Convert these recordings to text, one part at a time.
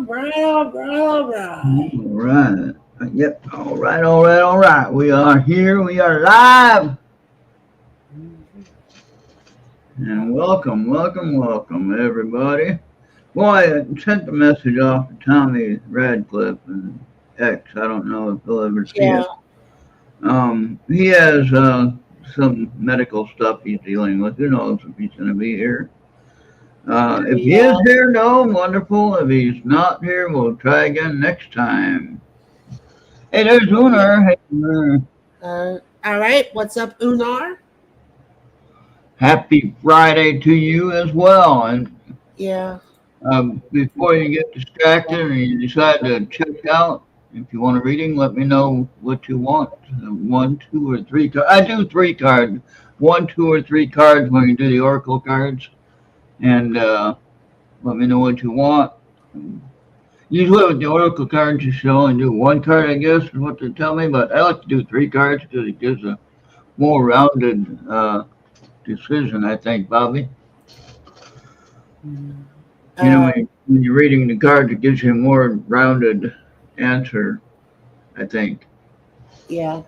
right. All right. Yep. All right. All right. All right. We are here. We are live. And welcome, welcome, welcome, everybody. Well, I sent the message off to Tommy Radcliffe and X. I don't know if he'll ever see Yeah, it. He has some medical stuff he's dealing with. Who knows if he's going to be here? If he is yeah. here, no, wonderful. If he's not here, we'll try again next time. Hey, there's Unar. Hey, Unar. All right. What's up, Unar? Happy Friday to you as well. And Yeah. before you get distracted and you decide to check out, if you want a reading, let me know what you want. One, two, or three cards. I do three cards. One, two, or three cards when you do the oracle cards. And let me know what you want. Usually with the oracle cards, you should only do one card, I guess, is what they tell me. But I like to do three cards because it gives a more rounded decision, I think, Bobby. You know, Uh, when you're reading the cards, it gives you a more rounded answer, I think. yeah.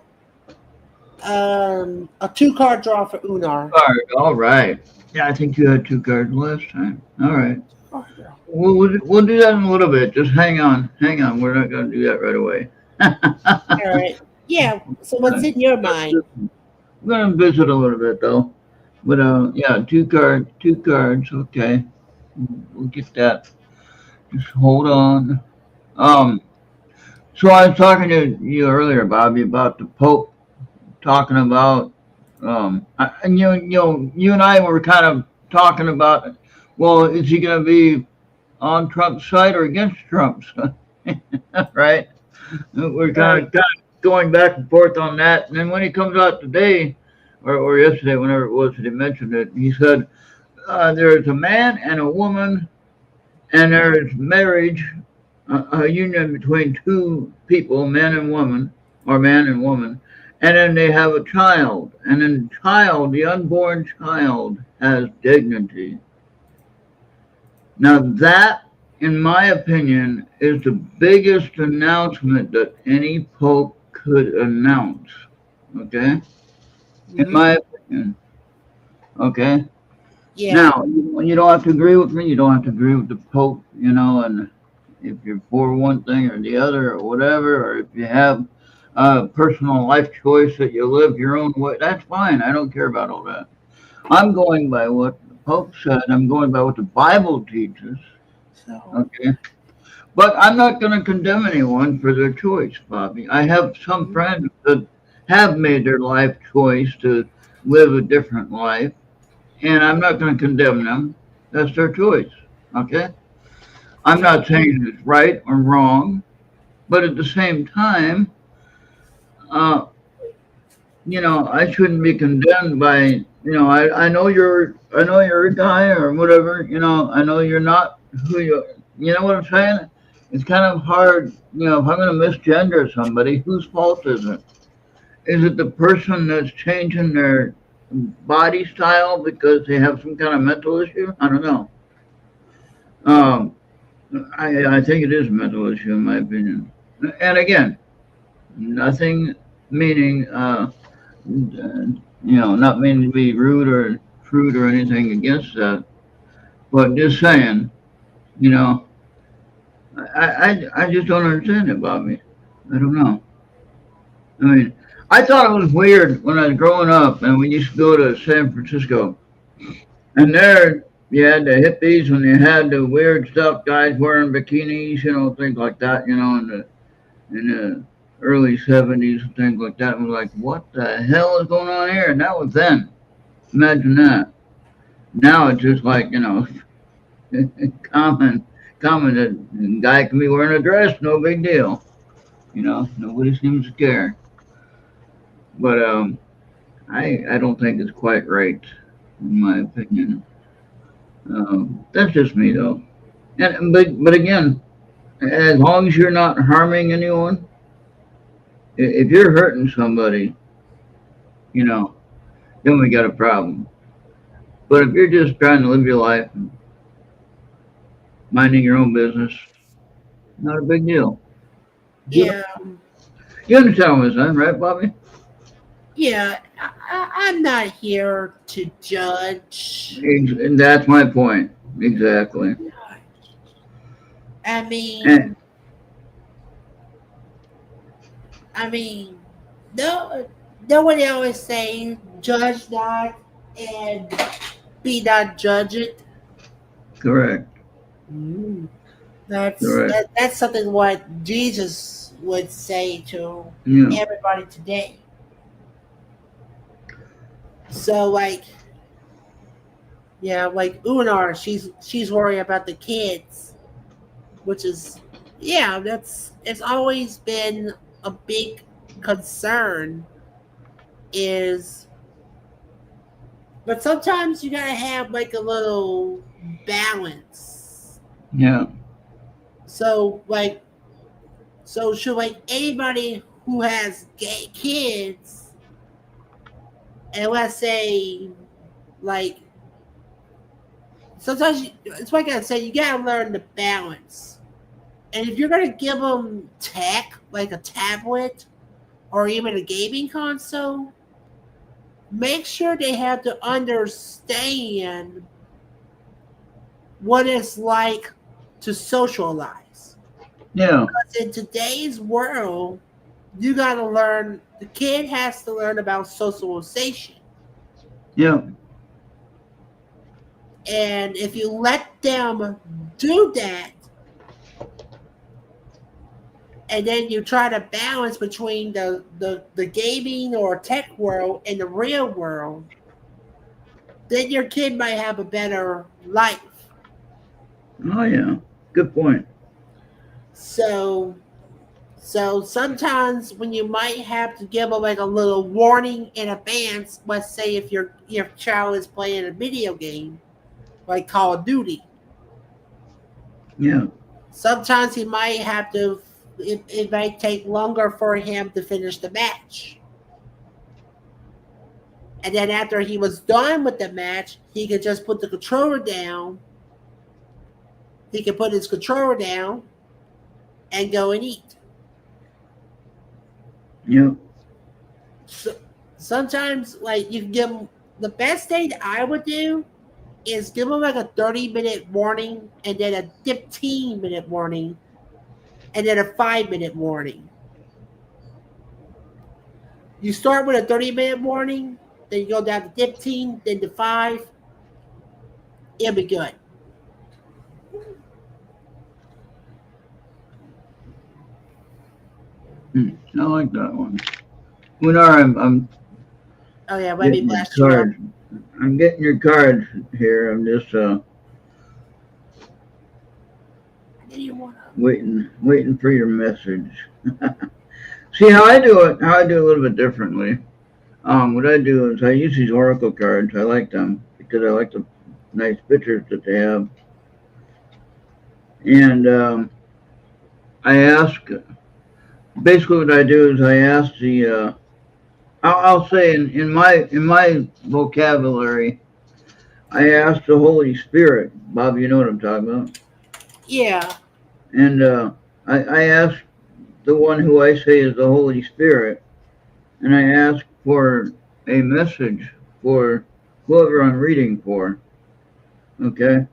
A two-card draw for Unar. Card, all right. Yeah, I think you had two cards last time. All right. Oh, yeah. We'll do that in a little bit. Just hang on. Hang on. We're not going to do that right away. All right. Yeah. So what's in your mind? We're going to visit a little bit, though. But, yeah, two cards. Okay. We'll get that. Just hold on. Um, so I was talking to you earlier, Bobby, about the Pope talking about, and you and I were kind of talking about, well, is he going to be on Trump's side or against Trump's, right? We're Right. kind of going back and forth on that. And then when he comes out today, or yesterday, whenever it was that he mentioned it, he said, there is a man and a woman, and there is marriage, a union between two people, man and woman, or man and woman, and then they have a child. And then the unborn child, has dignity. Now that, in my opinion, is the biggest announcement that any pope could announce. Okay? In Mm-hmm. my opinion. Okay? Yeah. Now, you don't have to agree with me. You don't have to agree with the pope, and if you're for one thing or the other or whatever, or if you have a personal life choice that you live your own way, that's fine. I don't care about all that. I'm going by what the Pope said. I'm going by what the Bible teaches. So. Okay. But I'm not going to condemn anyone for their choice, Bobby. I have some Mhm. friends that have made their life choice to live a different life, and I'm not going to condemn them. That's their choice. Okay. I'm Yeah. not saying it's right or wrong, but at the same time, uh, I shouldn't be condemned by, I know you're a guy or whatever, I know you're not who you know what I'm saying? It's kind of hard, if I'm going to misgender somebody, whose fault is it? Is it the person that's changing their body style because they have some kind of mental issue? I don't know. Um, I think it is a mental issue in my opinion. And again, nothing meaning, not meaning to be rude or crude or anything against that, but just saying, you know, I just don't understand it, Bobby. I don't know. I mean, I thought it was weird when I was growing up and we used to go to San Francisco, and there you had the hippies and you had the weird stuff, guys wearing bikinis, things like that, in the early '70s and things like that. And we're like, what the hell is going on here? And that was then. Imagine that. Now it's just like, common, common that a guy can be wearing a dress, no big deal. Nobody seems to care. But I don't think it's quite right, in my opinion. That's just me though. And but again, as long as you're not harming anyone, if you're hurting somebody, you know, then we got a problem. But if you're just trying to live your life, minding your own business, Not a big deal. You, Yeah, you understand what I'm saying, right, Bobby? yeah. I'm not here to judge. And that's my point. Exactly. I And mean, I mean, no, no one always saying judge not and be not judge it. correct. Mm. Correct. That's something what Jesus would say to Yeah. everybody today. So like, yeah, like Unar, she's worried about the kids, which is, yeah, that's it's always been a big concern. Is but sometimes you gotta have like a little balance. Yeah. So like, so should like anybody who has gay kids, and let's say like sometimes it's like I said, you gotta learn the balance. And if you're gonna give them tech like a tablet or even a gaming console, make sure they have to understand what it's like to socialize. Yeah. Because in today's world, you gotta learn. The kid has to learn about socialization. Yeah. And if you let them do that, and then you try to balance between the gaming or tech world and the real world, then your kid might have a better life. Oh, yeah. Good point. So so sometimes when you might have to give them like a little warning in advance, let's say if your child is playing a video game like Call of Duty, Yeah. sometimes he might have to. It might take longer for him to finish the match. And then after he was done with the match, he could just put the controller down. He could put his controller down and go and eat. Yeah. So, sometimes, like you can give him the best thing I would do is give him like a 30-minute warning and then a 15-minute warning and then a 5-minute warning. You start with a 30-minute warning, then you go down to 15, then to 5. It'll be good. I like that one. Unar, I'm Oh yeah, let me getting your blast you up. card. I'm getting your card here. I'm just Then you want to. waiting for your message. See how I do it. How I do it a little bit differently. What I do is I use these oracle cards. I like them because I like the nice pictures that they have, and I ask. Basically, what I do is I ask the. I'll say in my vocabulary, I ask the Holy Spirit. Bob, you know what I'm talking about. Yeah, And I ask the one who I say is the Holy Spirit, and I ask for a message for whoever I'm reading for. Okay,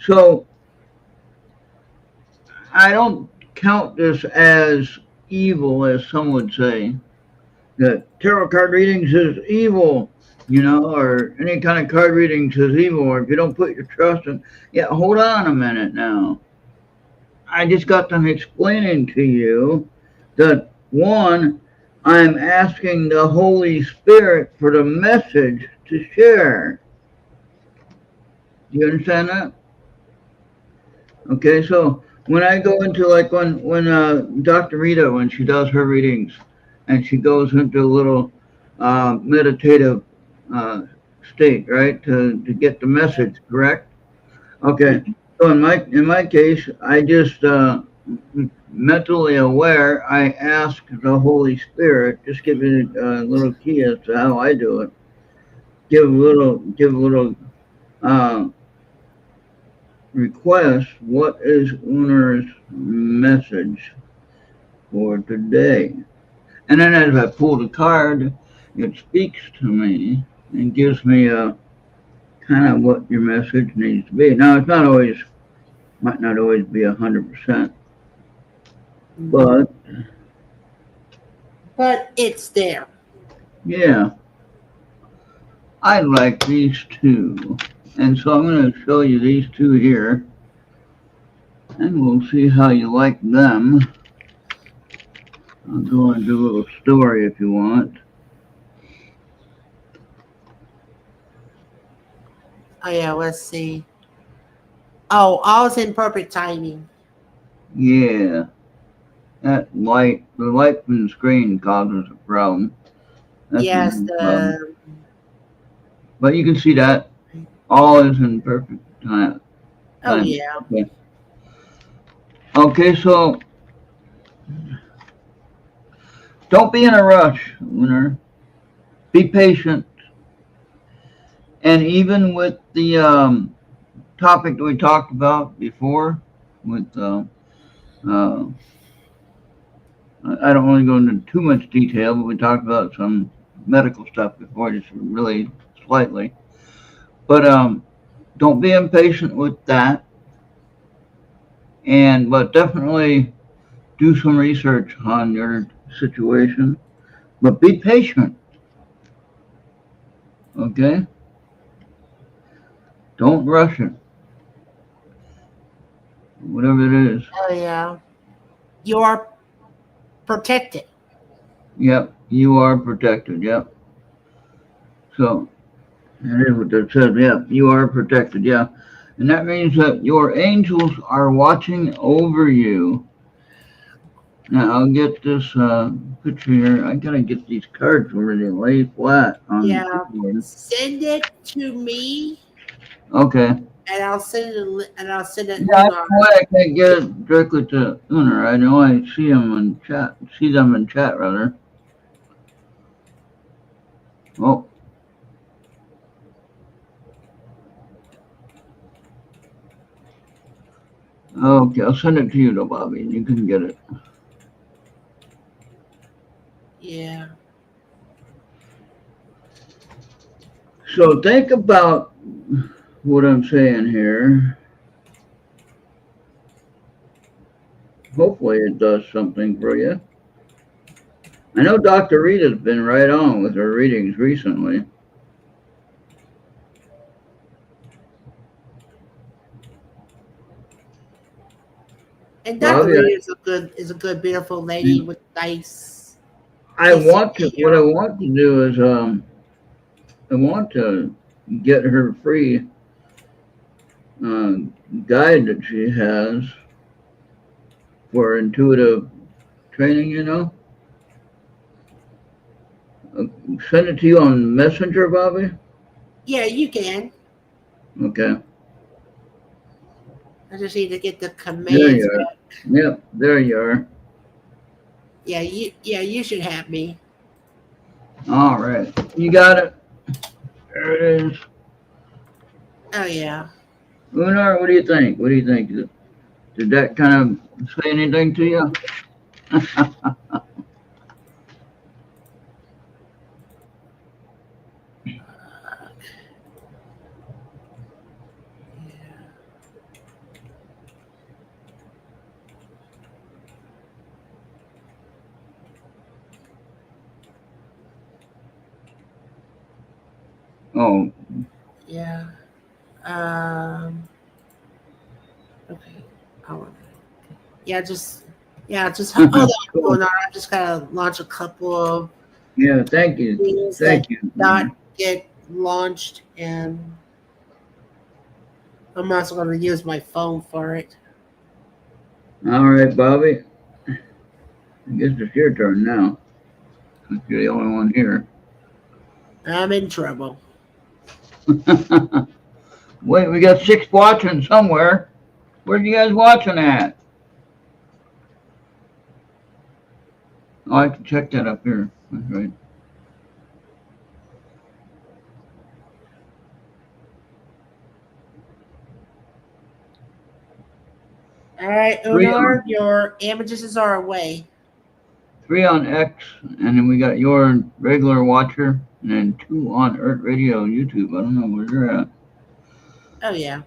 so I don't count this as evil, as some would say. That tarot card readings is evil, or any kind of card readings is evil, or if you don't put your trust in. Yeah, hold on a minute now. I just got done explaining to you that one, I'm asking the Holy Spirit for the message to share. Do you understand that? Okay, so when I go into like when Dr. Rita, when she does her readings, and she goes into a little meditative uh, state, right, to get the message, correct? Okay. So in my case, I just mentally aware. I ask the Holy Spirit. Just give you a little key as to how I do it. Give a little uh, request, what is Uner's message for today? And then as I pull the card, it speaks to me and gives me a kind of what your message needs to be. Now, it's not always, might not always be 100%, but it's there. yeah, I like these two. And so I'm going to show you these two here, and we'll see how you like them. I'll go and do a little story if you want. Oh yeah, let's see. Oh, all's in perfect timing. Yeah, that light, the light from the screen causes a problem. That's Yes, the problem. the But you can see that all is in perfect time. oh yeah. Okay. Okay, so don't be in a rush, Lunar. Be patient. And even with the topic that we talked about before, with uh, I don't want to go into too much detail, but we talked about some medical stuff before, just really slightly. But don't be impatient with that, and but definitely do some research on your situation. But be patient, okay? Don't rush it, whatever it is. Oh yeah. You are protected. Yep, you are protected. Yep. So that is what that says. Yep, you are protected. Yeah, and that means that your angels are watching over you. Now I'll get this picture here. I gotta get these cards really lay flat on the Yeah. keyboard. Send it to me, Okay. and I'll send it. And I'll send it. Yeah, I don't know why I can't get it directly to Uner. I know I see them in chat. See them in chat rather. Oh, okay. I'll send it to you though, Bobby, and you can get it. Yeah. So think about what I'm saying here. Hopefully it does something for you. I know Dr. Rita's been right on with her readings recently. And Dr. Bobby, Rita is a good, beautiful lady with nice. I want to. What I want to do is I want to get her free uh, guide that she has for intuitive training. You know, send it to you on Messenger, Bobby. Yeah, you can. Okay. I just need to get the There commands you are. back. Yep, there you are. Yeah, you should have me. All right, you got it. There it is. Oh yeah. Unar, what do you think? What do you think? Did that kind of say anything to you? Oh, Yeah. Um. Okay. Oh, just hold on, cool. going on. I'm just gotta launch a couple of Yeah, thank you. things that Thank you. not get launched, and I'm also gonna use my phone for it. All right, Bobby. I guess it's your turn now. You're the only one here. I'm in trouble. Wait, we got 6 watching somewhere. Where are you guys watching at? Oh, I can check that up here. That's right. All right, 3 on Unar, your amethysts are away. 3 on X, and then we got your regular watcher, and then 2 on Errt Radio YouTube. I don't know where you're at. Oh yeah.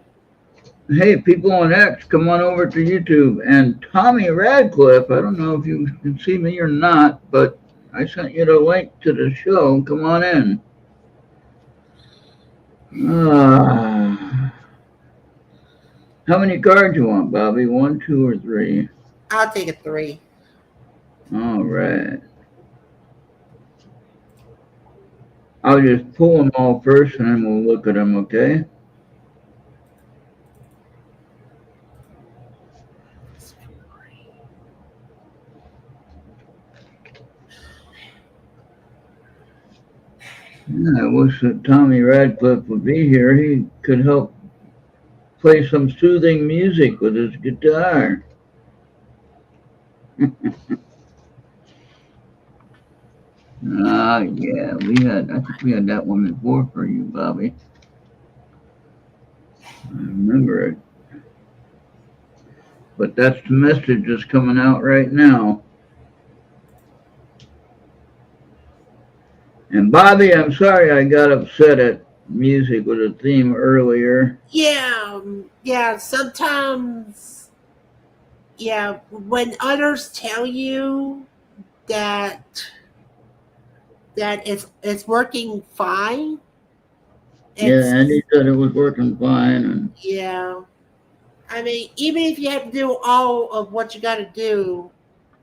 Hey, people on X, come on over to YouTube. And Tommy Radcliffe, I don't know if you can see me or not, but I sent you the link to the show. Come on in. How many cards you want, Bobby? 1, 2, or 3? I'll take a 3. All right. I'll just pull them all first, and then we'll look at them, okay? Yeah, I wish that Tommy Radcliffe would be here. He could help play some soothing music with his guitar. Yeah, I think we had that one before for you, Bobby. I remember it. But that's the message that's coming out right now. And Bobby, I'm sorry I got upset at music with a theme earlier. Yeah, sometimes, yeah, when others tell you that it's working fine, Yeah, Andy said it was working fine, and yeah. I mean, even if you have to do all of what you got to do,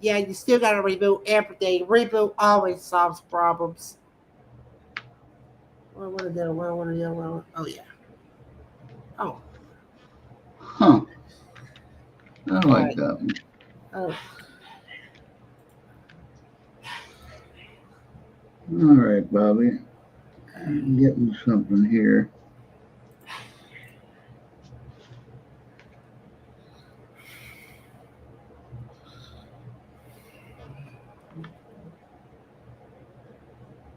yeah, you still got to reboot everything. Reboot always solves problems. What I want to do? What I want to do? Oh yeah. Oh. huh? I like that one. Oh. All right, Bobby. I'm getting something here.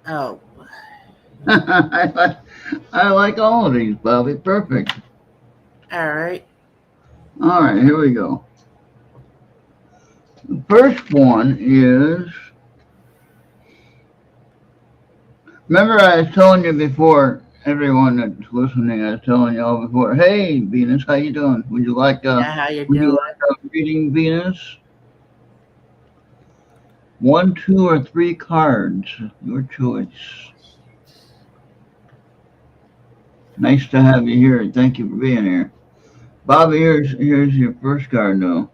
Oh. I like all of these, Bobby. Perfect. All right. All right, here we go. The first one is. Remember, I was telling you before, everyone that's listening, I was telling you all before. Hey, Venus, how you doing? Would you like How you Would you doing? like a reading, Venus? 1, 2, or 3 cards, your choice. Nice to have you here. Thank you for being here. Bobby, here's your first card, though.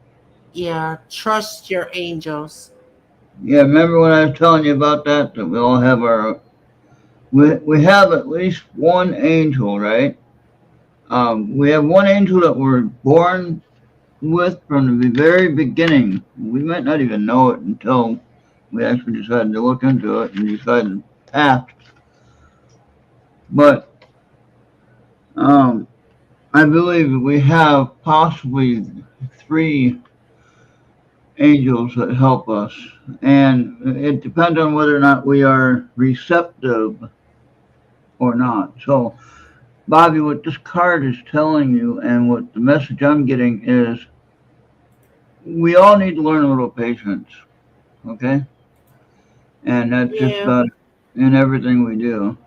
Yeah, trust your angels. Yeah, remember when I was telling you about that? That we all have our. We have at least one angel, right? We have one angel that we're born with from the very beginning. We might not even know it until we actually decided to look into it and decided to act. But I believe we have possibly 3 angels that help us, and it depends on whether or not we are receptive or not. So, Bobby, what this card is telling you, and what the message I'm getting is, we all need to learn a little patience, okay? And that's just about in everything we do.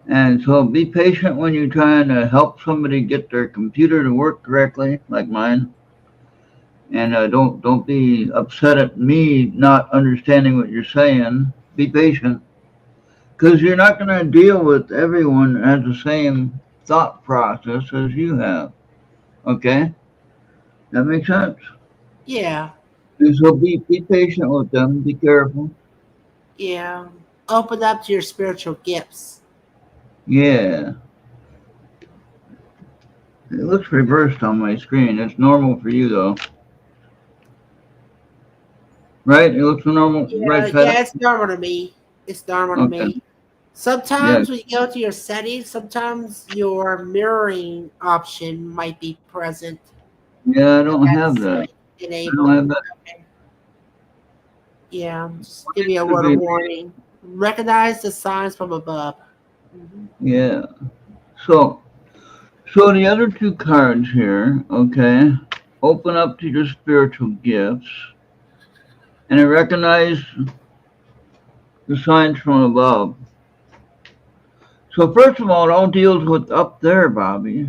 And so be patient when you're trying to help somebody get their computer to work correctly, like mine. And don't be upset at me not understanding what you're saying. Be patient, because you're not going to deal with everyone that has the same thought process as you have. Okay, that makes sense. Yeah. And so be patient with them. Be careful. Yeah. Open up to your spiritual gifts. Yeah. It looks reversed on my screen. It's normal for you though. Right? It looks normal. Yeah, Right side up? it's normal to me. It's normal to Okay. me. Sometimes when you go to your settings, sometimes your mirroring option might be present. Yeah, I don't have That's that. I enabled. don't have that. Okay. Yeah, just give me a Could word be. of warning. Recognize the signs from above. Mhm. Yeah. So the other 2 cards here, okay, open up to your spiritual gifts, and I recognize the signs from above. So first of all, it all deals with up there, Bobby.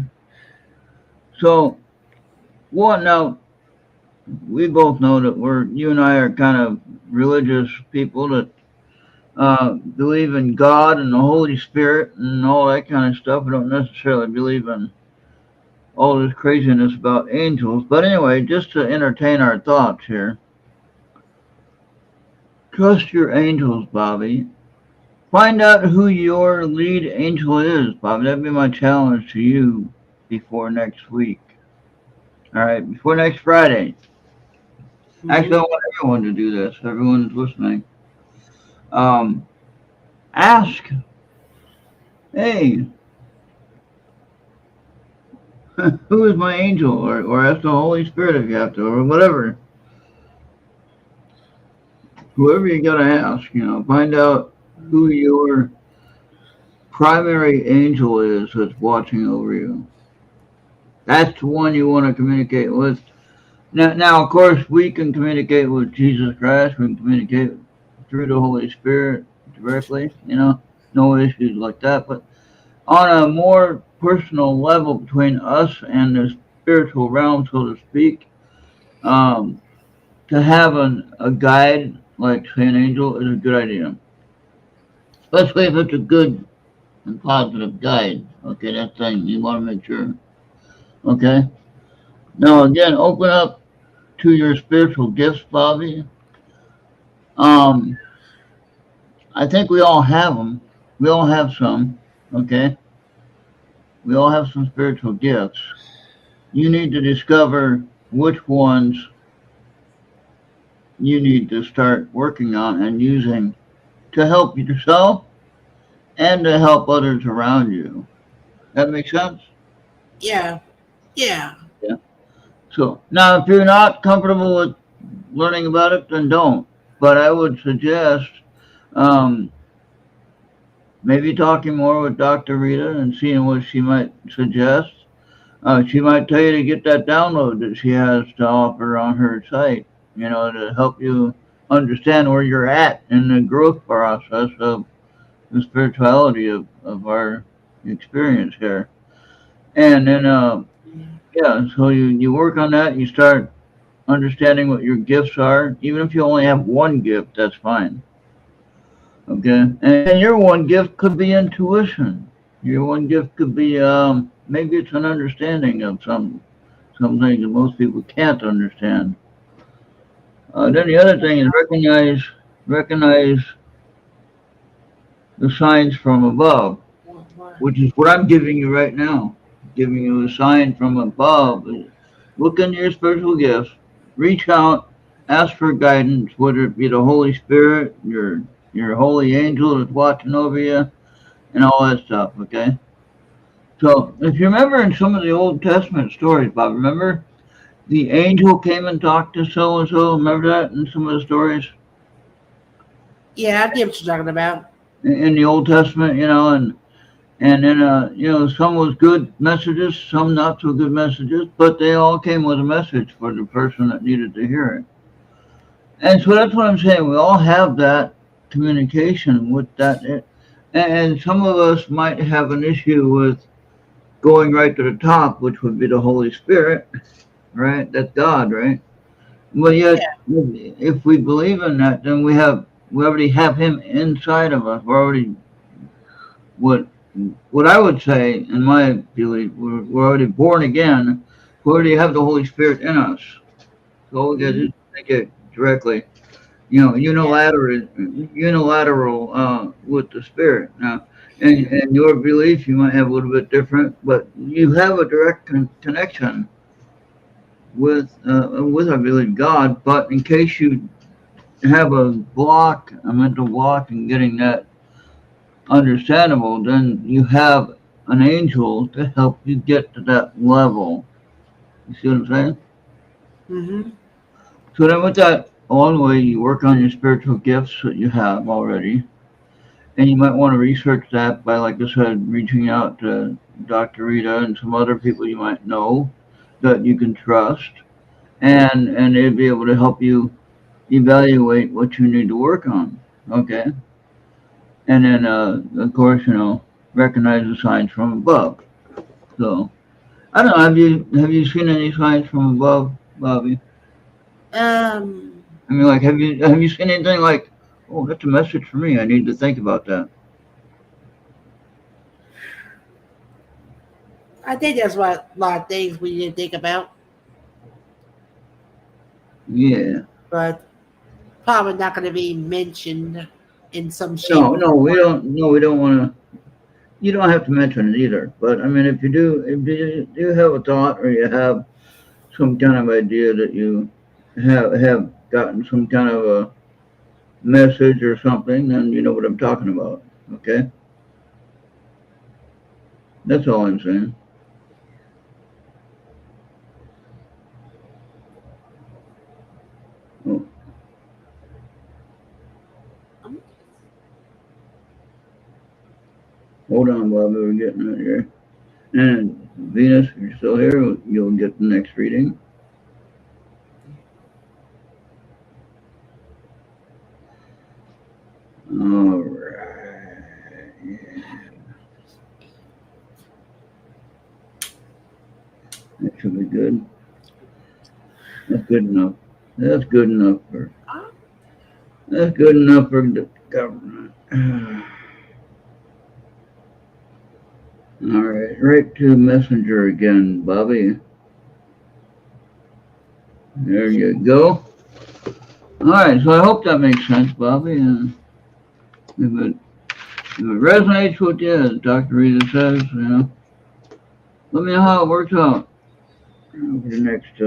So what now? We both know that you and I are kind of religious people that believe in God and the Holy Spirit and all that kind of stuff. We don't necessarily believe in all this craziness about angels. But anyway, just to entertain our thoughts here, trust your angels, Bobby. Find out who your lead angel is, Bobby. That'd be my challenge to you before next week. All right, before next Friday. Actually, I want everyone to do this. Everyone who's listening. Um, ask, hey, who is my angel? Or ask the Holy Spirit if you have to, or whatever. Whoever you gotta ask, find out who your primary angel is that's watching over you. That's the one you want to communicate with. Now, of course, we can communicate with Jesus Christ. We can communicate through the Holy Spirit directly. No issues like that. But on a more personal level between us and the spiritual realm, so to speak, to have a guide, like say an angel, is a good idea. Especially if it's a good and positive guide. Okay, that's thing you want to make sure. Okay. Now again, open up to your spiritual gifts, Bobby. I think we all have them. We all have some. Okay. We all have some spiritual gifts. You need to discover which ones you need to start working on and using to help yourself and to help others around you. That makes sense? Yeah. Yeah. Yeah. So now, if you're not comfortable with learning about it, then don't. But I would suggest um, maybe talking more with Dr. Rita and seeing what she might suggest. She might tell you to get that download that she has to offer on her site, to help you understand where you're at in the growth process of the spirituality of our experience here. And then, yeah, so you work on that, you start understanding what your gifts are. Even if you only have one gift, that's fine. Okay? And your one gift could be intuition. Your one gift could be, maybe it's an understanding of some things that most people can't understand. Then the other thing is recognize the signs from above, which is what I'm giving you right now. Giving you a sign from above. Look into your spiritual gifts, reach out, ask for guidance, whether it be the Holy Spirit, your holy angel that's watching over you, and all that stuff, okay? So if you remember in some of the Old Testament stories, Bob, remember the angel came and talked to so and so, remember that in some of the stories? Yeah, I get what you're talking about. In the Old Testament, and then some was good messages, some not so good messages, but they all came with a message for the person that needed to hear it. And so that's what I'm saying. We all have that communication with that, and some of us might have an issue with going right to the top, which would be the Holy Spirit, right? That's God, right? But yet, if we believe in that, then we already have Him inside of us. We're already what I would say, in my belief, we're already born again. We already have the Holy Spirit in us. So we got to think it directly, unilateral with the Spirit. Now, and your belief, you might have a little bit different, but you have a direct connection with I believe God. But in case you have a mental block in getting that understandable, then you have an angel to help you get to that level. You see what I'm saying? Mm-hmm. So then with that, along the way, you work on your spiritual gifts that you have already. And you might want to research that by, like I said, reaching out to Dr. Rita and some other people you might know that you can trust. and they'd be able to help you evaluate what you need to work on. Okay, and then of course recognize the signs from above. So I don't know. Have you seen any signs from above, Bobby? Um, I mean, like, have you seen anything like, oh, that's a message for me. I need to think about that. I think there's a lot of things we didn't think about, Yeah. but probably not going to be mentioned in some shape No, or no, we form. don't. No, we don't want to. You don't have to mention it either. But I mean, if you have a thought or you have some kind of idea that you have gotten some kind of a message or something, then you know what I'm talking about. Okay, that's all I'm saying. Oh, hold on, Bobby, we're getting it here. And Venus, if you're still here, you'll get the next reading. All right. That should be good. That's good enough. That's good enough for. That's good enough for the government. All right, right to messenger again, Bobby. There you go. All right, so I hope that makes sense, Bobby. If it resonates with you, as Dr. Rita says, let me know how it works out. Over the next,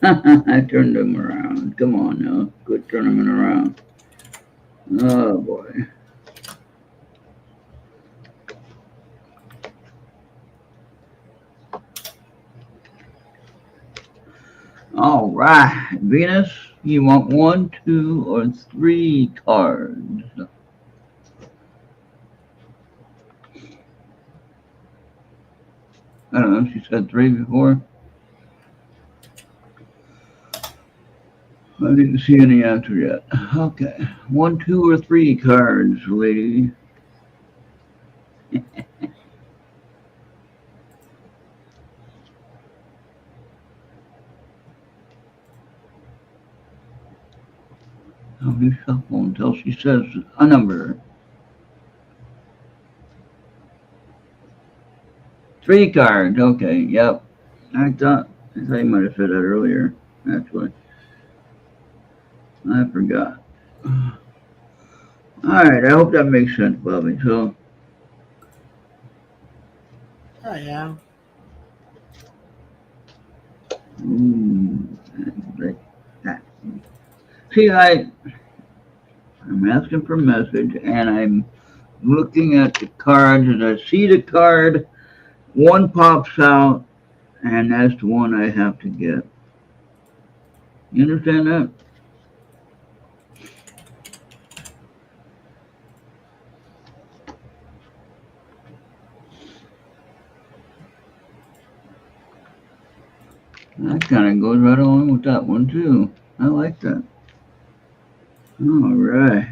I turned them around. Come on now, good turning them around. Oh boy. All right, Venus, you want 1, 2, or 3 cards? I don't know. She said 3 before. I didn't see any answer yet. Okay, 1, 2, or 3 cards, lady. I'll do shuffle until she says a number. 3 cards. Okay. Yep. I thought you might have said that earlier. Actually, I forgot. All right. I hope that makes sense, Bobby. So, Oh yeah. like that. See, I'm asking for a message, and I'm looking at the cards, and I see the card. One pops out, and that's the one I have to get. You understand that? That kind of goes right along with that one too. I like that. All right.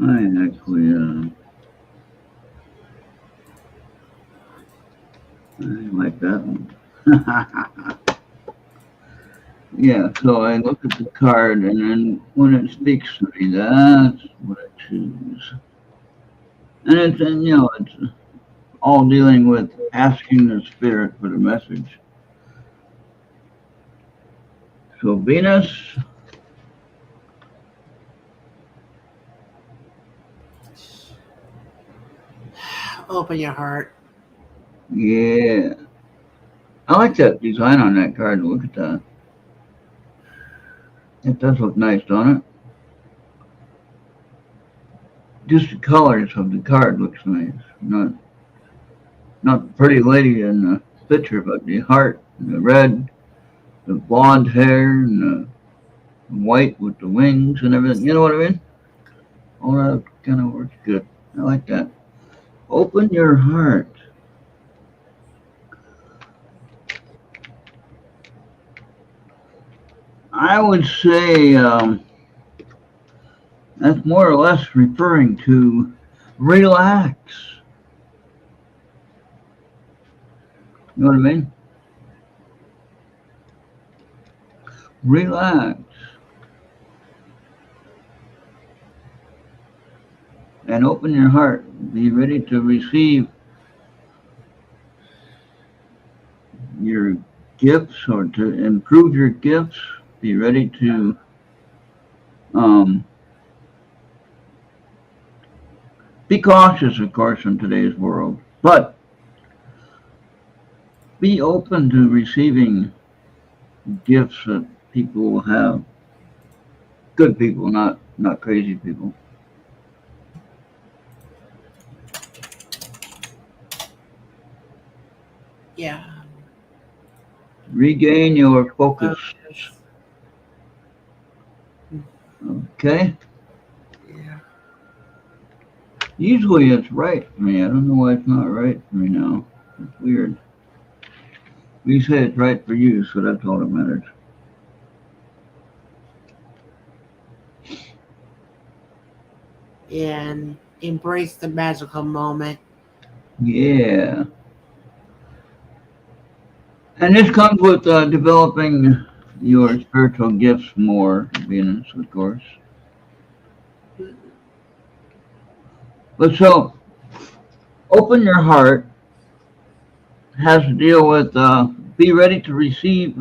I actually, I like that one. Yeah, so I look at the card, and then when it speaks to me, that's what I choose. And it's all dealing with asking the spirit for the message. So Venus, Open your heart. yeah, I like that design on that card. Look at that. It does look nice, don't it? Just the colors of the card looks nice. Not the pretty lady in the picture, but the heart, the red, the blonde hair, and the white with the wings and everything. You know what I mean? All that kind of works good. I like that. Open your heart. I would say that's more or less referring to relax. You know what I mean? Relax and open your heart. Be ready to receive your gifts or to improve your gifts. Be ready to um, be cautious, of course, in today's world, but be open to receiving gifts that people will have. Good people, not crazy people. Yeah. Regain your focus. Focus. Okay? Yeah. Usually it's right for me. I don't know why it's not right for me now. It's weird. You say it's right for you, so that's all that matters. And embrace the magical moment. Yeah. And this comes with developing your spiritual gifts more, Venus, of course. But so, open your heart has to deal with be ready to receive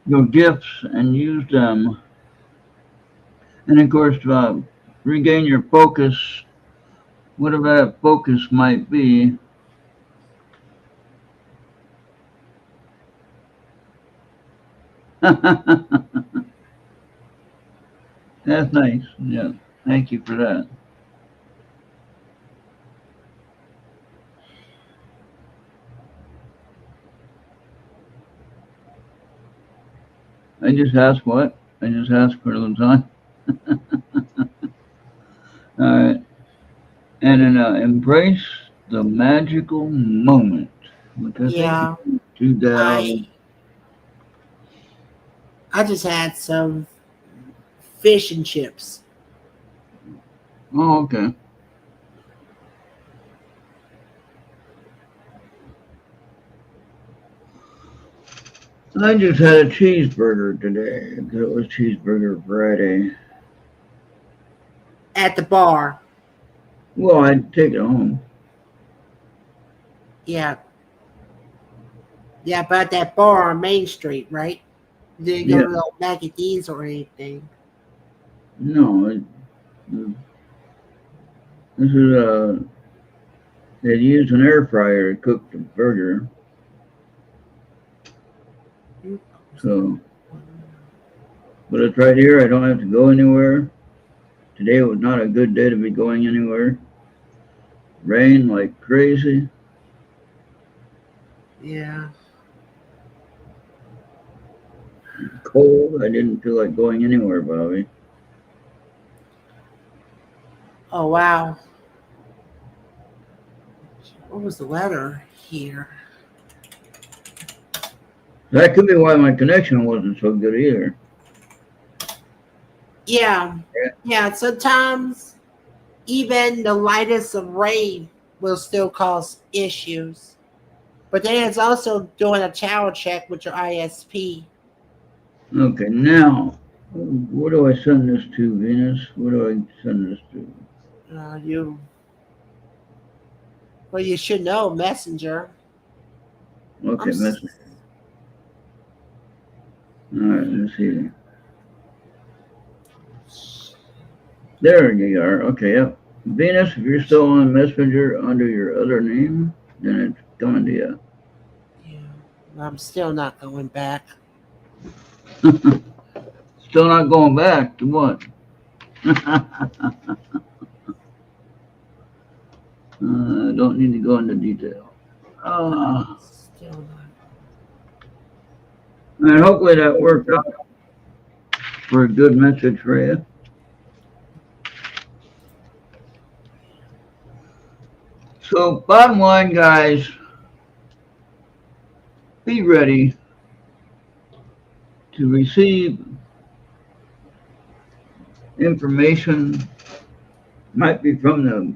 your gifts and use them. And of course, regain your focus, whatever that focus might be. That's nice. Yeah. Thank you for that. I just asked what? I just asked for a little time. All right. And then embrace the magical moment, which I think Yeah. you do that all. I I just had some fish and chips. Oh, okay. I just had a cheeseburger today because it was Cheeseburger Friday. At the bar. Well, I'd take it home. Yeah. Yeah, about that bar on Main Street, right? You didn't go Yeah. to the Mac and D's or anything. No, this is they used an air fryer to cook the burger, so but it's right here. I don't have to go anywhere. Today was not a good day to be going anywhere. Rain like crazy. Yeah. Cold. I didn't feel like going anywhere, Bobby. Oh wow. What was the weather here? That could be why my connection wasn't so good either. Yeah. Yeah. Yeah. Sometimes even the lightest of rain will still cause issues. But then it's also doing a channel check with your ISP. Okay, now, where do I send this to, Venus? Where do I send this to? You well, you should know Messenger. I'm Okay, s- message. All right, let's see. There you are. Okay, yep. Venus, if you're still on Messenger under your other name, then it's coming to you. yeah. I'm still not going back. Still not going back to what? Don't need to go into detail. Still not. And hopefully that worked out for a good message for you. So bottom line, guys, be ready to receive information. Might be from the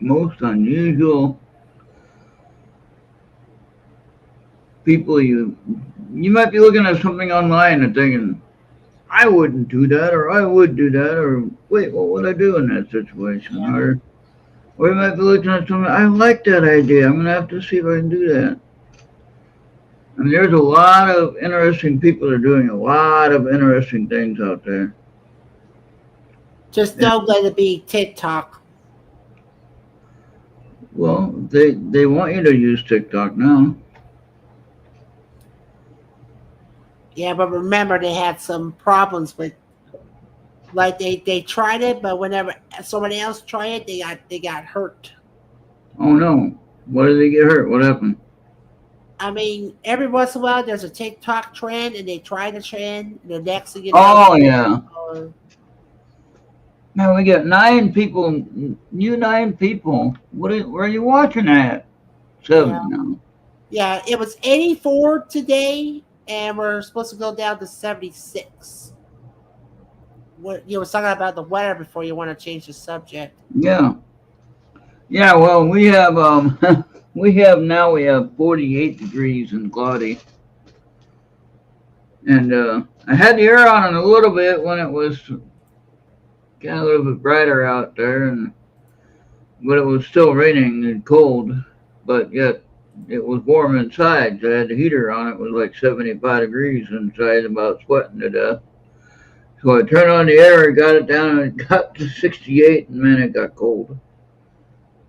most unusual people. You might be looking at something online and thinking, I wouldn't do that, or I would do that, or wait, what would I do in that situation? Yeah. Or you might be looking at something, I like that idea, I'm gonna have to see if I can do that. I mean, there's a lot of interesting people that are doing a lot of interesting things out there. Just don't let it be TikTok. Well, they want you to use TikTok now. Yeah, but remember they had some problems with, like they tried it, but whenever somebody else tried it, they got hurt. Oh no, why did they get hurt? What happened? I mean, every once in a while there's a TikTok trend, and they try the trend, and the next thing you Oh know, yeah. uh, Man, we got 9 people, you 9 people. Where are you watching at? yeah, 7 now. yeah, it was 84 today, and we're supposed to go down to 76. What you were talking about the weather before you want to change the subject. Yeah. Yeah, well, we have we have 48 degrees and cloudy. And I had the air on it a little bit when it was kind of a little bit brighter out there, but it was still raining and cold, but yet it was warm inside. So I had the heater on. It was like 75 degrees inside, about sweating to death. So I turned on the air, got it down, and it got to 68, and man, it got cold.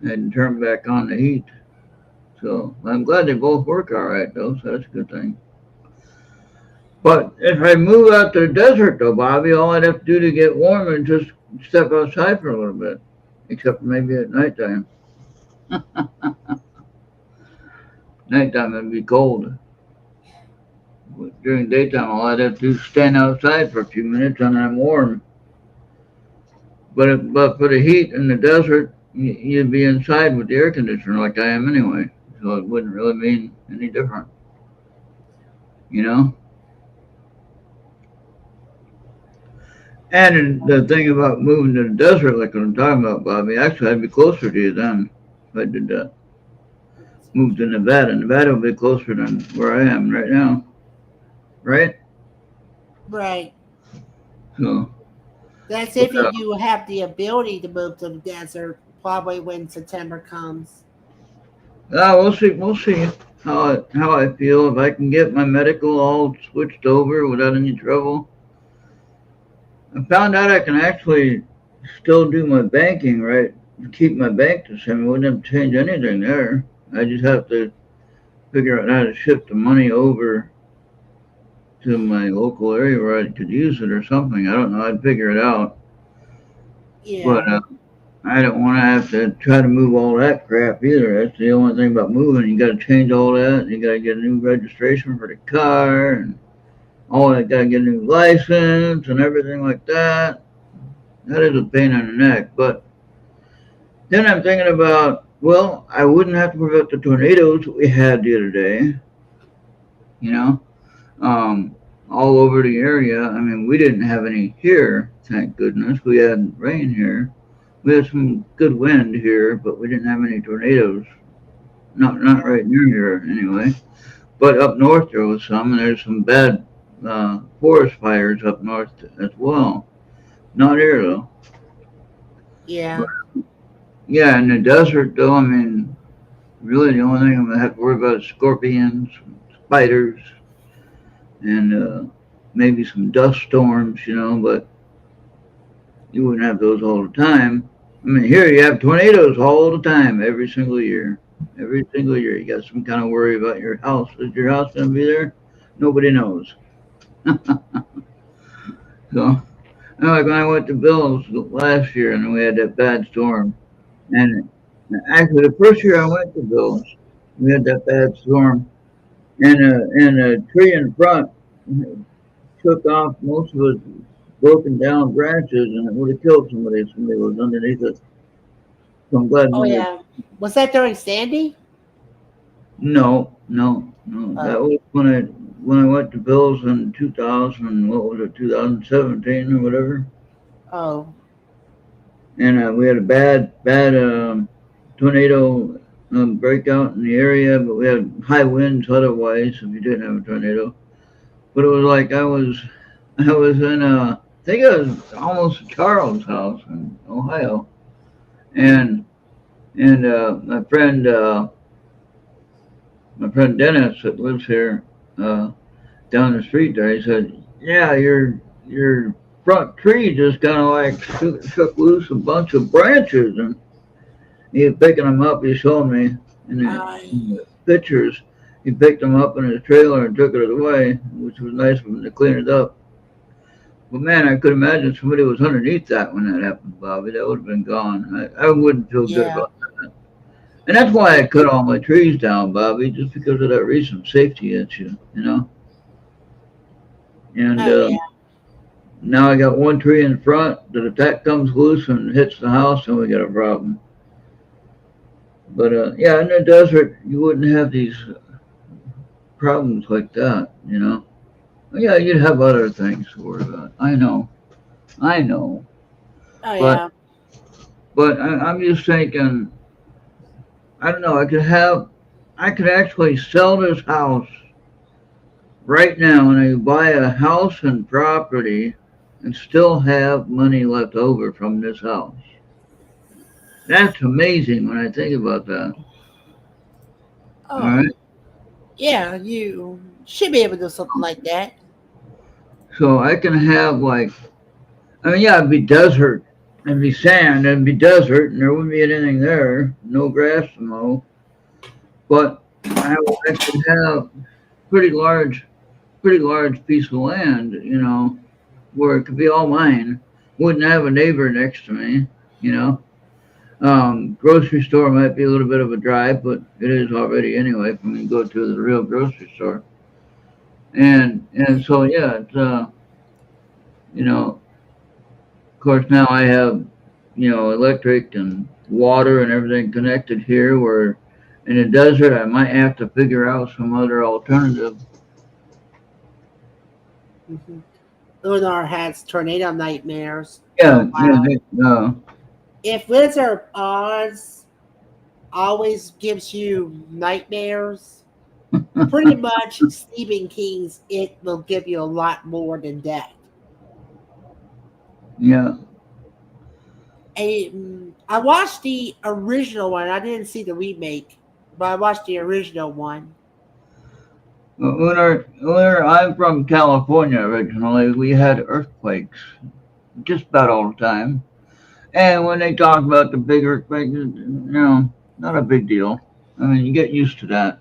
I had to turn back on the heat. So I'm glad they both work all right, though, so that's a good thing. But if I move out to the desert, though, Bobby, all I'd have to do to get warm is just step outside for a little bit, except maybe at nighttime. Nighttime it'd be cold. During daytime, all I'd have to do is stand outside for a few minutes and I'm warm. But for the heat in the desert, you'd be inside with the air conditioner like I am anyway. So it wouldn't really mean any different. You know? And the thing about moving to the desert, like what I'm talking about, Bobby, actually I'd be closer to you then if I did that. Moved to Nevada. Nevada would be closer than where I am right now. Right? Right. So That's if you have the ability to move to the desert. Probably when September comes. we'll see. We'll see how I feel if I can get my medical all switched over without any trouble. I found out I can actually still do my banking, right? Keep my bank the same. I wouldn't have to change anything there. I just have to figure out how to ship the money over to my local area where I could use it or something. I don't know. I'd figure it out. Yeah. But I don't want to have to try to move all that crap either. That's the only thing about moving. You got to change all that. You got to get a new registration for the car and all that. Got to get a new license and everything like that. That is a pain in the neck. But then I'm thinking about, well, I wouldn't have to worry about the tornadoes that we had the other day. You know, all over the area. I mean, we didn't have any here, thank goodness. We had rain here. We had some good wind here, but we didn't have any tornadoes. Not right near here anyway. But up north there was some, and there's some bad forest fires up north as well. Not here though. Yeah. But, yeah, in the desert though, I mean, really the only thing I'm gonna have to worry about is scorpions, spiders, and maybe some dust storms, but you wouldn't have those all the time. I mean, here you have tornadoes all the time, every single year. Every single year, you got some kind of worry about your house. Is your house going to be there? Nobody knows. So, like when I went to Bill's last year and we had that bad storm, and actually the first year I went to Bill's, we had that bad storm, and a tree in front took off most of its broken down branches, and it would have killed somebody if somebody was underneath it. So I'm glad Oh nobody. yeah. Was that during Sandy? No, no, no. That Oh. was when I went to Bill's in 2000. What was it? 2017 or whatever. Oh. And we had a bad tornado breakout in the area, but we had high winds otherwise. If you didn't have a tornado, but it was like I was in I think I was almost at Charles' house in Ohio, and my friend Dennis that lives here uh, down the street there, he said, "Yeah, your front tree just kind of like shook loose a bunch of branches," and he was picking them up. He showed me in the pictures. He picked them up in his trailer and took it away, which was nice of him to clean it up. But man, I could imagine somebody was underneath that when that happened, Bobby. That would have been gone. I wouldn't feel good Yeah. about that. And that's why I cut all my trees down, Bobby, just because of that recent safety issue. And Oh yeah. now I got one tree in front that if that comes loose and hits the house, then we got a problem. But yeah, in the desert, you wouldn't have these problems like that. Yeah, you'd have other things to worry about. I know. Oh But yeah. I'm just thinking, I don't know. I could actually sell this house right now, and I could buy a house and property, and still have money left over from this house. That's amazing when I think about that. All Oh right. yeah. You should be able to do something like that. So I can have like, I mean, yeah, it'd be desert, it'd be sand, it'd be desert, and there wouldn't be anything there, no grass to mow. But I could have pretty large, pretty large piece of land, where it could be all mine. Wouldn't have a neighbor next to me, you know. Grocery store might be a little bit of a drive, but it is already anyway for me to go to the real grocery store. And so yeah, it's you know, of course now I have electric and water and everything connected here. Where in the desert I might have to figure out some other alternative. Mm-hmm. Lunar has tornado nightmares for a Yeah, yeah, while. If Wizard of Oz always gives you nightmares, pretty much Stephen King's It will give you a lot more than that. yeah. I watched the original one. I didn't see the remake, but I watched the original one. When I'm from California originally, we had earthquakes just about all the time. And when they talk about the big earthquakes, not a big deal. I mean, you get used to that.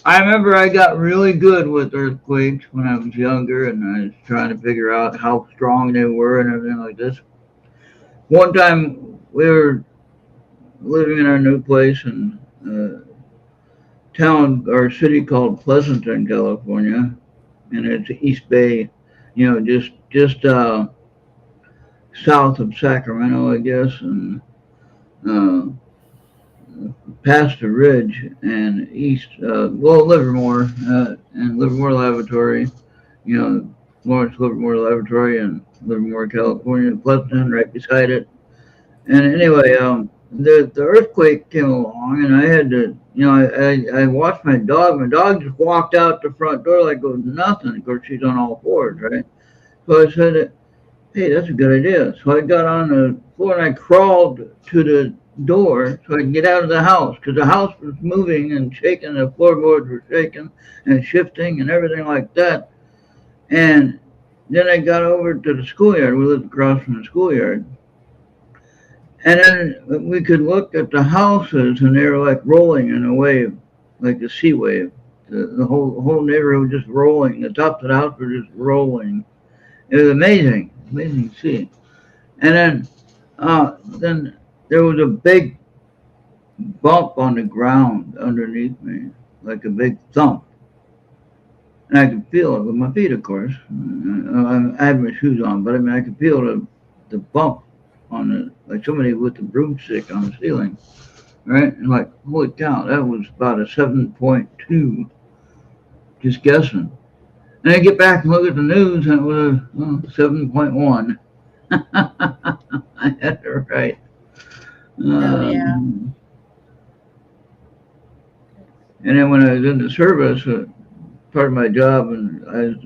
I remember I got really good with earthquakes when I was younger, and I was trying to figure out how strong they were and everything like this. One time we were living in our new place in town or city called Pleasanton, California, and it's East Bay, just south of Sacramento, I guess, and uh, past the ridge and east, Livermore and Livermore Laboratory, you know, Lawrence Livermore Laboratory and Livermore, California, Pleasanton, right beside it. And anyway, the earthquake came along, and I had to, I watched my dog. My dog just walked out the front door like it was nothing. Of course, she's on all fours, right? So I said, "Hey, that's a good idea." So I got on the floor and I crawled to the door so I could get out of the house because the house was moving and shaking. The floorboards were shaking and shifting and everything like that. And then I got over to the schoolyard. We lived across from the schoolyard. And then we could look at the houses, and they were like rolling in a wave, like a sea wave. The whole neighborhood was just rolling. The tops of the house were just rolling. It was amazing. amazing to see. And then there was a big bump on the ground underneath me, like a big thump. And I could feel it with my feet, of course. I had my shoes on, but I mean, I could feel the bump on the, like somebody with a broomstick on the ceiling, right? And like, holy cow, that was about a 7.2, just guessing. And I get back and look at the news, and it was 7.1. I had it right. Oh yeah. And then when I was in the service, part of my job, and I was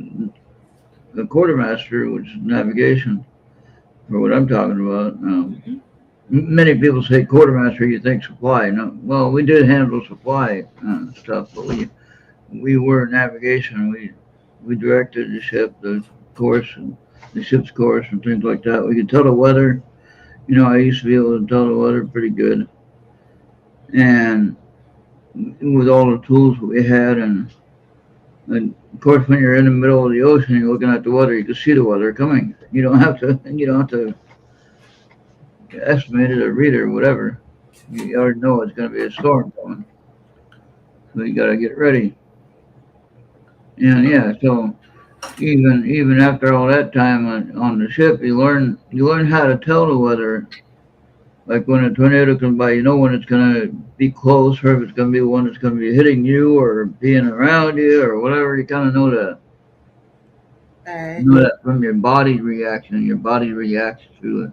the quartermaster, which is navigation, for what I'm talking about. Many people say quartermaster, you think supply. No, well, we did handle supply stuff, but we were navigation. We directed the ship, the course, and the ship's course, and things like that. We could tell the weather. You know, I used to be able to tell the weather pretty good, and with all the tools we had, and of course, when you're in the middle of the ocean, you're looking at the weather. You can see the weather coming. You don't have to. You don't have to estimate it or read it or whatever. You already know it's going to be a storm coming, so you got to get ready. And yeah, so even after all that time on the ship, you learn how to tell the weather. Like when a tornado comes by, you know when it's going to be close, or if it's going to be one that's going to be hitting you or being around you or whatever. You kind of know that. Alright. You know that from your body reaction. Your body reacts to it.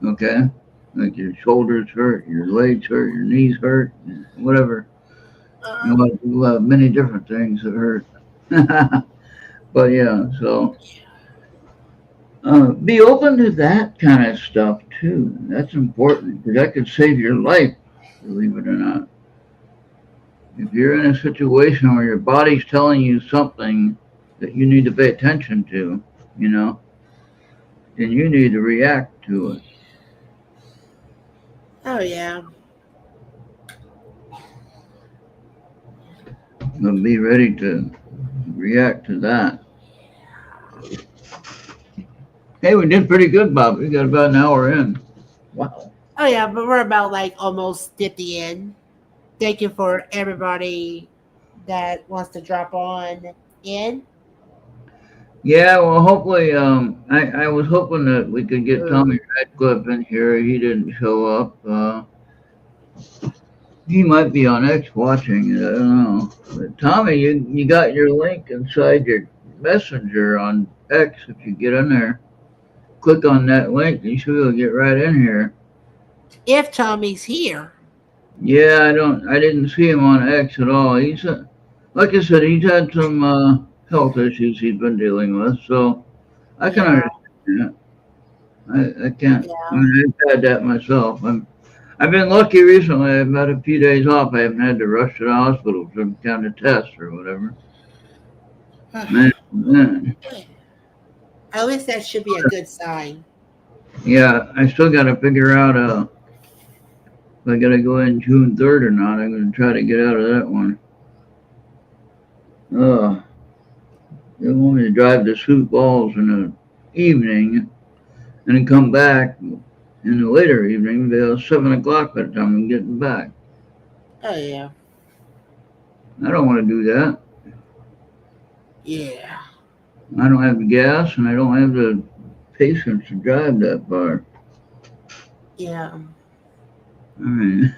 Okay? Like your shoulders hurt, your legs hurt, your knees hurt, whatever. You know, many different things that hurt. But yeah, so be open to that kind of stuff too. That's important because that could save your life, believe it or not. If you're in a situation where your body's telling you something that you need to pay attention to, you know, then you need to react to it. Oh yeah. But be ready to react to that. Hey, we did pretty good, Bob. We got about an hour in. Wow. Oh yeah, but we're about like almost 50 in. Thank you for everybody that wants to drop on in. Yeah, well, hopefully, I was hoping that we could get Tommy Radcliffe in here. He didn't show up. He might be on X watching it. I don't know. But Tommy, you got your link inside your messenger on X. If you get in there, click on that link, you should be able to get right in here. If Tommy's here. Yeah, I didn't see him on X at all. He's like I said, he's had some health issues he's been dealing with, so I can understand that. I can't. Yeah. I mean, I've had that myself. I've been lucky recently. I've had a few days off. I haven't had to rush to the hospital for some kind of test or whatever. Man. At least that should be a good sign. Yeah, I still got to figure out if I got to go in June 3rd or not. I'm going to try to get out of that one. They want me to drive to Sioux Falls in the evening and then come back in the later evening. About 7 o'clock by the time I'm getting back. Oh yeah. I don't want to do that. Yeah. I don't have the gas and I don't have the patience to drive that far. Yeah. I mean,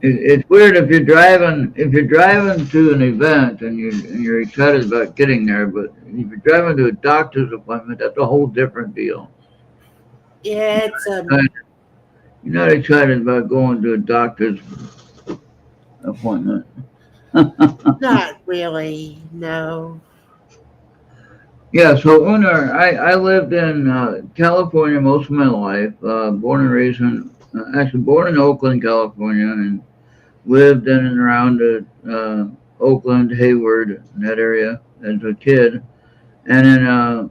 it's weird if you're driving to an event and you're excited about getting there, but if you're driving to a doctor's appointment, that's a whole different deal. Yeah, it's You're not excited about going to a doctor's appointment. not really, no. Yeah, so Unar, I lived in California most of my life, born and raised actually born in Oakland, California, and lived in and around Oakland, Hayward, that area as a kid, and then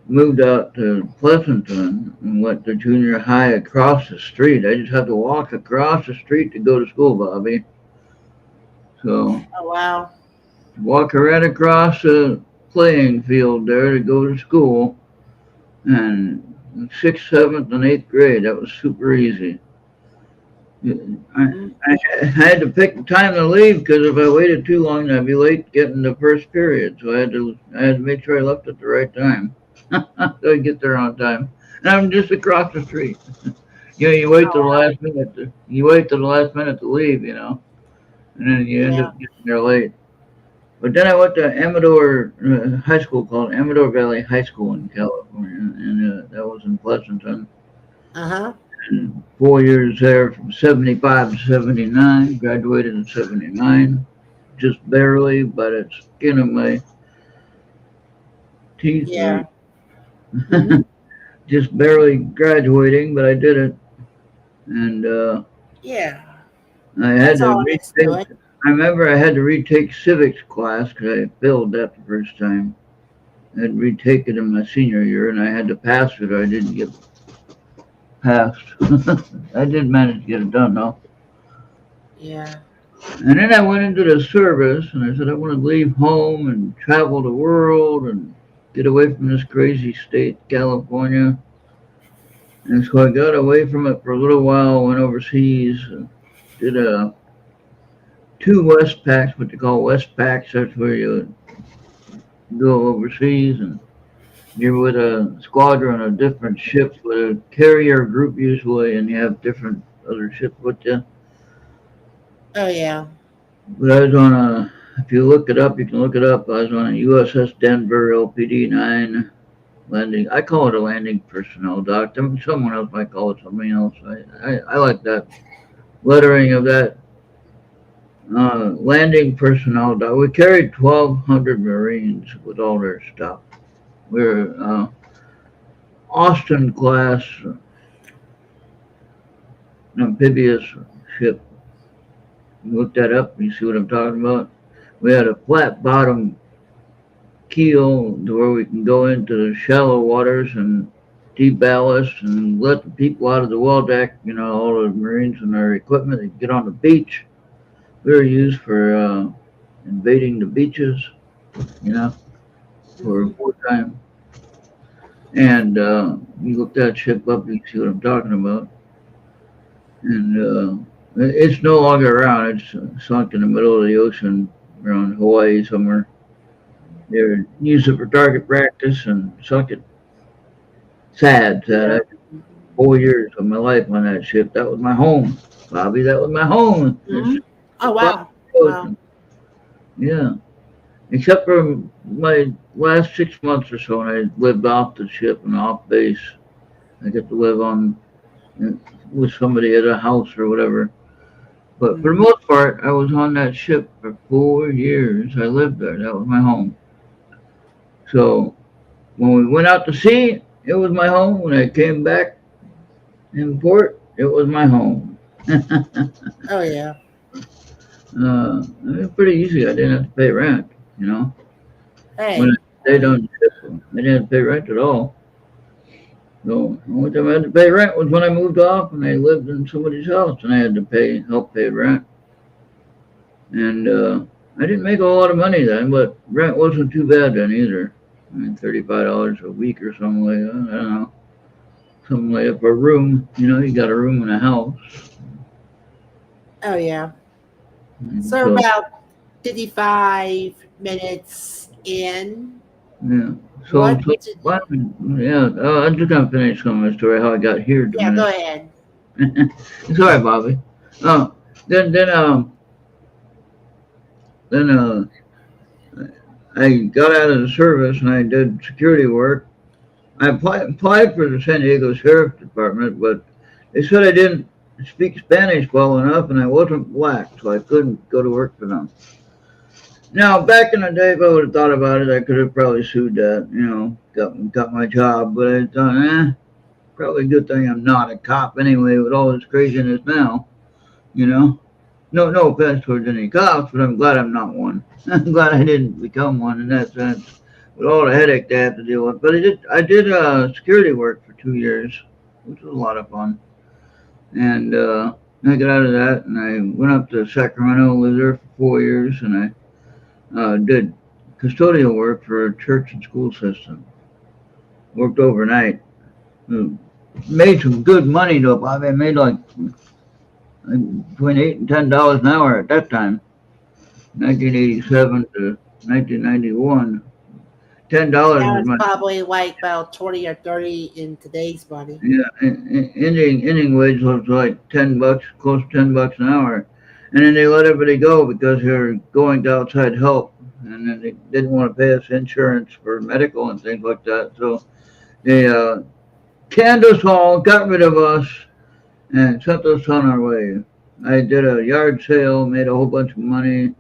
moved out to Pleasanton and went to junior high across the street. I just had to walk across the street to go to school, Bobby. So Oh wow. walk right across the playing field there to go to school. And sixth, seventh, and eighth grade, that was super easy. Mhm. I had to pick the time to leave because if I waited too long, I'd be late getting the first period. So I had to make sure I left at the right time so I get there on time. And I'm just across the street. You wait till the Oh, last minute. You wait till the last minute to leave, and then you end yeah. up getting there late. But then I went to Amador High School called Amador Valley High School in California, and that was in Pleasanton. Uh-huh. And 4 years there from 75 to 79. Graduated in 79, just barely by the skin of my teeth, or Yeah. Hmm. just barely graduating, but I did it. And Yeah. I had That's to all it is to retake. it. I remember I had to retake civics class because I failed that the first time. I had to retake it in my senior year, and I had to pass it. Or I didn't get passed. I did manage to get it done though. Yeah. And then I went into the service, and I said I want to leave home and travel the world and get away from this crazy state, California. And so I got away from it for a little while, went overseas, and did two West Packs, what they call West Packs. That's where you go overseas, and you're with a squadron of different ships with a carrier group usually, and you have different other ships with you. Oh, yeah. But I was on if you look it up, you can look it up. I was on a USS Denver LPD 9 landing. I call it a landing personnel dock. Someone else might call it something else. I like that lettering of that landing personnel dock. We carried 1,200 Marines with all their stuff. We're Austin class amphibious ship. You look that up, you see what I'm talking about. We had a flat bottom keel to where we can go into the shallow waters and deballast and let the people out of the well deck, all the Marines and their equipment, they get on the beach. We were used for invading the beaches, you know, for Hmm. wartime. And you look that ship up, you see what I'm talking about. And it's no longer around. It's sunk in the middle of the ocean around Hawaii somewhere. They used it for target practice and sunk it. Sad, sad. Yeah. I 4 years of my life on that ship. That was my home, Bobby. That was my home. It's Hmm. Oh, the bottom wow. of the Wow. ocean. Yeah. Except for my last 6 months or so when I lived off the ship and off base. I get to live on with somebody at a house or whatever. But for the Hmm. most part, I was on that ship for 4 years. I lived there. That was my home. So when we went out to sea, it was my home. When I came back in port, it was my home. Oh, yeah. It was pretty easy. I didn't have to pay rent, you know. When I Hey. stayed on the ship, I didn't have to pay rent at all. So the only time I had to pay rent was when I moved off and I lived in somebody's house and I had to help pay rent. And I didn't make a whole lot of money then, but rent wasn't too bad then either. I mean, $35 a week or something like that. I don't know, something like that for a room. You got a room in a house. Oh, yeah. And So so, about 55 minutes in. yeah. So, What so did, yeah, I'm just gonna finish some of my story how I got here in a yeah, go minute. ahead. It's all right, Bobby. Oh, then then um then I got out of the service and I did security work. I applied for the San Diego Sheriff Department, but they said I didn't speak Spanish well enough and I wasn't black, so I couldn't go to work for them. Now, back in the day, if I would have thought about it, I could have probably sued that, got my job. But I thought, probably a good thing I'm not a cop anyway with all this craziness now, you know. No offense towards any cops, but I'm glad I'm not one. I'm glad I didn't become one in that sense, with all the headache they have to deal with. But I did security work for 2 years, which was a lot of fun. And I got out of that, and I went up to Sacramento, lived there for 4 years, and I did custodial work for a church and school system. Worked overnight. Made some good money though, Bobby. I made like between $8 and $10 an hour at that time, 1987 to 1991. $10 Now was it's my probably like about 20 or 30 in today's money. yeah. Ending wage was like $10, close to $10 an hour, and then they let everybody go because they're going to outside help, and then they didn't want to pay us insurance for medical and things like that. So they canned us all, got rid of us, and sent us on our way. I did a yard sale, made a whole bunch of money.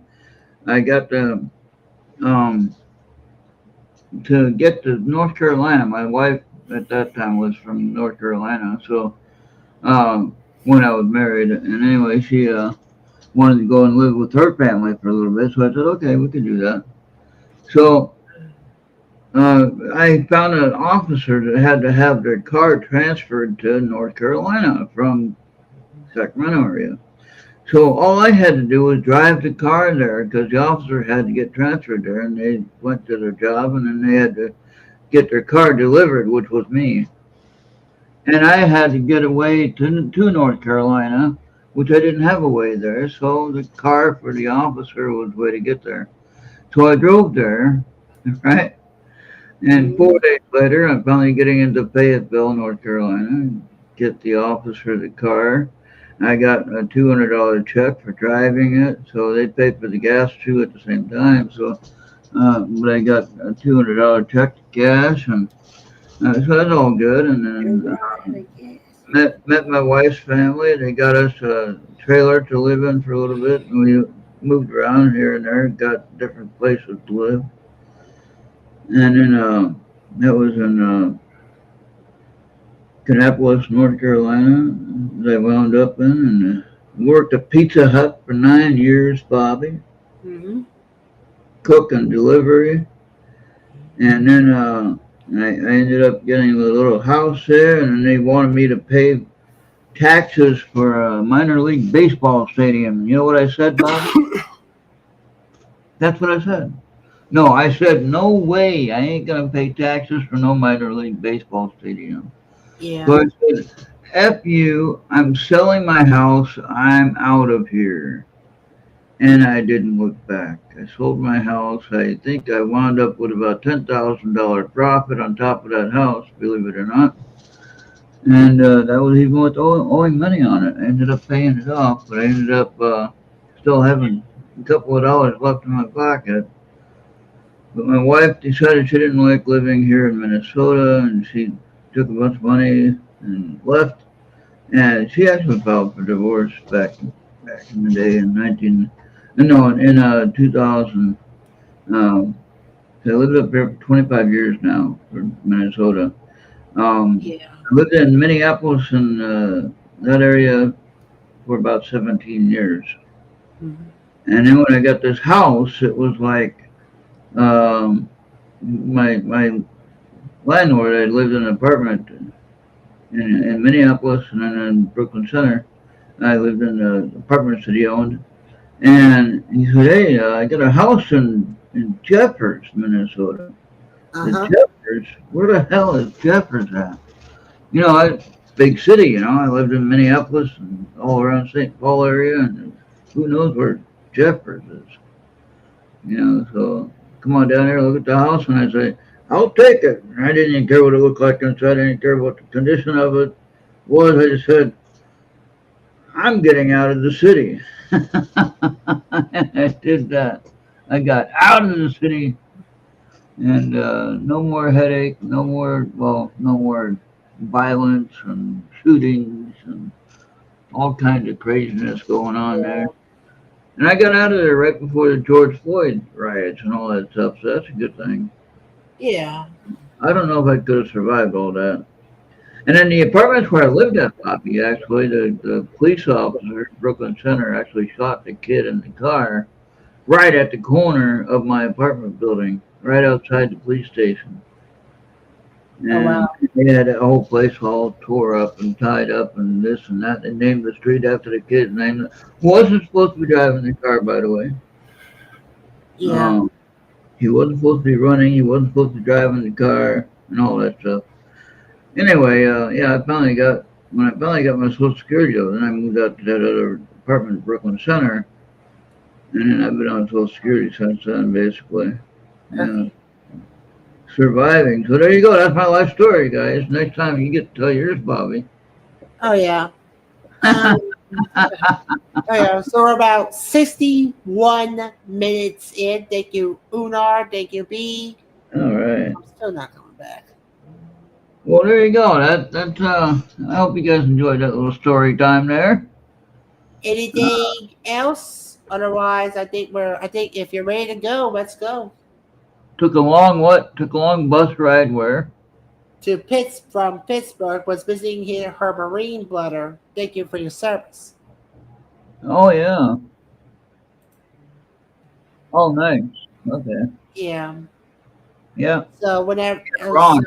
I got um, to get to North Carolina. My wife at that time was from North Carolina, so when I was married, and anyway, she wanted to go and live with her family for a little bit. So I said, okay, we can do that. So I found an officer that had to have their car transferred to North Carolina from Sacramento area. So all I had to do was drive the car there because the officer had to get transferred there, and they went to their job, and then they had to get their car delivered, which was me. And I had to get away to North Carolina, which I didn't have a way there. So the car for the officer was the way to get there. So I drove there, right? And 4 days later, I'm finally getting into Fayetteville, North Carolina, get the officer the car. I got a $200 check for driving it, so they paid for the gas too at the same time. So, but I got a $200 check to gas, and so that's all good. And then met my wife's family. They got us a trailer to live in for a little bit, and we moved around here and there, got different places to live. And then that was in Kannapolis, North Carolina, that I wound up in, and worked at Pizza Hut for 9 years, Bobby. Mm-hmm. Cook and delivery. And then I ended up getting a little house there, and then they wanted me to pay taxes for a minor league baseball stadium. You know what I said, Bobby? That's what I said. No, I said, no way. I ain't going to pay taxes for no minor league baseball stadium. Yeah. So I said, F you, I'm selling my house. I'm out of here. And I didn't look back. I sold my house. I think I wound up with about $10,000 profit on top of that house, believe it or not. And that was even with owing money on it. I ended up paying it off, but I ended up still having a couple of dollars left in my pocket. But my wife decided she didn't like living here in Minnesota, and she took a bunch of money and left. And she actually filed for divorce back in the day in 2000. So I lived up here for 25 years now for Minnesota. Yeah. I lived in Minneapolis and that area for about 17 years. Mm-hmm. And then when I got this house, it was like my landlord had lived in an apartment in Minneapolis, and then in Brooklyn Center. I lived in the apartments that he owned. And he said, hey, I got a house in Jeffers, Minnesota. Uh-huh. Jeffers? Where the hell is Jeffers at? You know, big city, you know. I lived in Minneapolis and all around St. Paul area, and who knows where Jeffers is. You know, so come on down here, look at the house, and I say, I'll take it. And I didn't even care what it looked like inside. I didn't care what the condition of it was. I just said, I'm getting out of the city. I did that. I got out of the city, and no more headache, no more violence and shootings and all kinds of craziness going on there. And I got out of there right before the George Floyd riots and all that stuff, so that's a good thing. Yeah. I don't know if I could have survived all that. And in the apartments where I lived at, Poppy, actually, the police officer at Brooklyn Center actually shot the kid in the car right at the corner of my apartment building, right outside the police station. And Oh, wow. they had the whole place all tore up and tied up and this and that. They named the street after the kid's name. Wasn't supposed to be driving the car, by the way. Yeah. He wasn't supposed to be running. He wasn't supposed to drive in the car and all that stuff. Anyway, yeah, when I finally got my Social Security, then I moved out to that other apartment in Brooklyn Center, and then I've been on Social Security since then, basically. Yeah, surviving. So there you go. That's my life story, guys. Next time you get to tell yours, Bobby. Oh yeah. Oh yeah. So we're about 61 minutes in. Thank you, Unar. Thank you, B. All right. I'm still not coming back. Well, there you go. I hope you guys enjoyed that little story time there. Anything else? Otherwise, I think if you're ready to go, let's go. Took a long bus ride where? From Pittsburgh, was visiting her Marine brother. Thank you for your service. Oh yeah. Oh nice. Okay. Yeah. Yeah. So whenever Ron.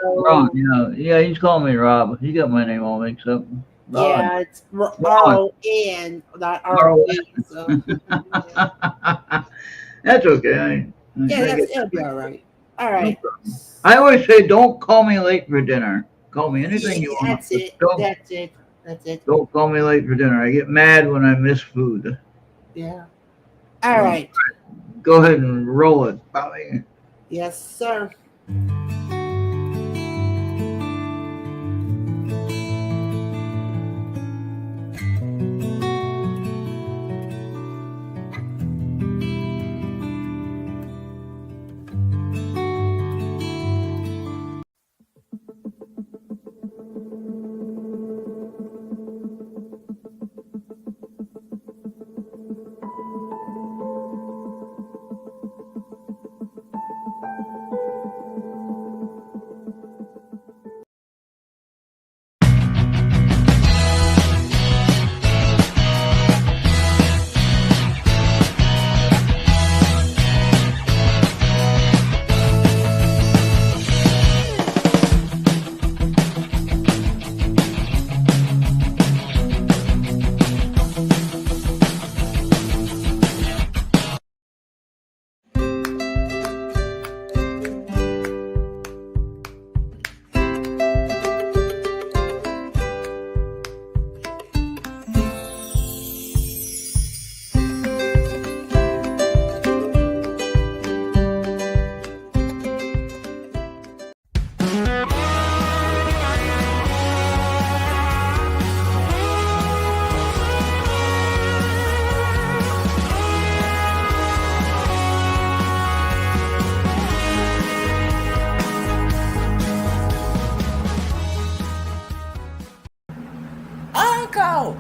Yeah, he's calling me Rob. He got my name all mixed up. Yeah, it's R-O-N, not R-O-E. So. That's okay. It'll be all right. All right. I always say, don't call me late for dinner. Call me anything you want. That's it. That's it. Don't call me late for dinner. I get mad when I miss food. Yeah. All right. Go ahead and roll it, Bobby. Yes, sir.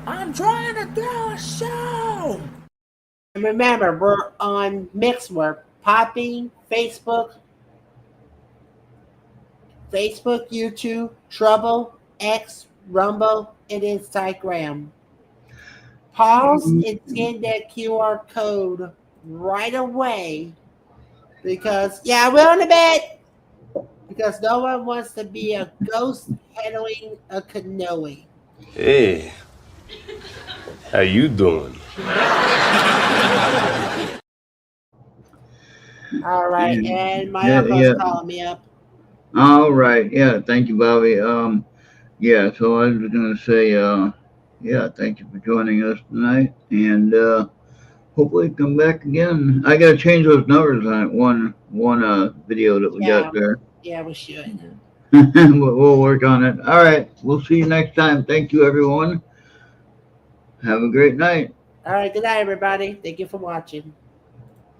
I'm trying to do a show. And remember, we're on Mixwork, Popping, Facebook, YouTube, Trouble, X, Rumble, and Instagram. Pause and scan that QR code right away because, we're on the bed. Because no one wants to be a ghost handling a canoe. Hey, how you doing? All right, and my uncle's calling me up. All right, thank you, Bobby. So I was gonna say, thank you for joining us tonight, and hopefully come back again. I gotta change those numbers on that one video that we got there. Yeah, we should. We'll work on it. All right, we'll see you next time. Thank you, everyone. Have a great night. All right, good night, everybody. Thank you for watching.